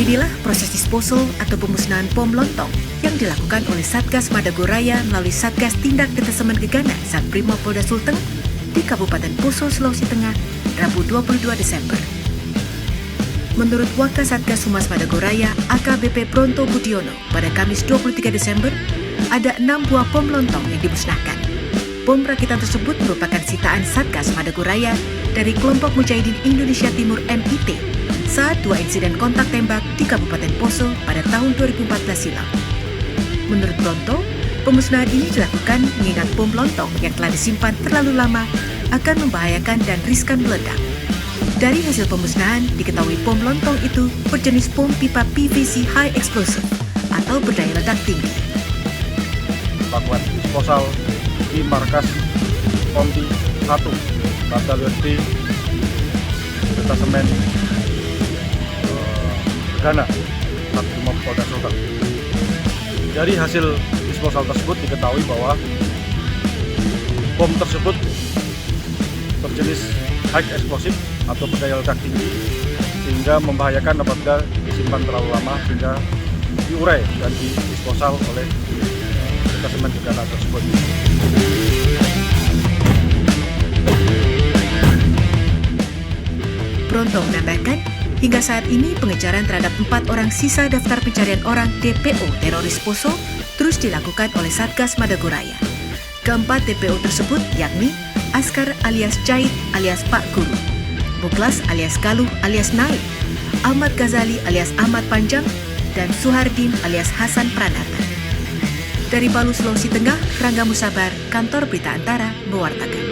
Inilah proses disposal atau pemusnahan bom lontong yang dilakukan oleh Satgas Madagoraya melalui Satgas Tindak Detesemen Gegana Satbrimopolda Sulteng di Kabupaten Poso, Sulawesi Tengah, Rabu 22 Desember. Menurut Wakasatgas Humas Madagoraya AKBP Pronto Budiono, pada Kamis 23 Desember, ada 6 buah bom lontong yang dimusnahkan. Bom rakitan tersebut merupakan sitaan Satgas Madagoraya dari kelompok Mujahidin Indonesia Timur MIT saat 2 insiden kontak tembak di Kabupaten Poso pada tahun 2014 silam. Menurut Pronto, pemusnahan ini dilakukan mengingat bom lontong yang telah disimpan terlalu lama akan membahayakan dan riskan meledak. Dari hasil pemusnahan, diketahui bom lontong itu berjenis bom pipa PVC High Explosive atau berdaya ledak tinggi. Lakukan disposal di markas Kompi 1 Batalion D Detasemen Gegana Satbrimopolda Sulteng. Dari hasil disposal tersebut diketahui bahwa bom tersebut berjenis high explosive atau berdaya ledak tinggi sehingga membahayakan apabila disimpan terlalu lama sehingga diurai dan didisposal oleh Detasemen Gegana tersebut. Pronto menambahkan, hingga saat ini pengejaran terhadap 4 orang sisa daftar pencarian orang DPO teroris Poso terus dilakukan oleh Satgas Madagoraya. Keempat DPO tersebut yakni Askar alias Jahit alias Pak Guru, Muklas alias Galuh alias Naik, Ahmad Ghazali alias Ahmad Panjang, dan Suhardin alias Hasan Pranata. Dari Palu, Sulawesi Tengah, Rangga Musabar, Kantor Berita Antara, mewartakan.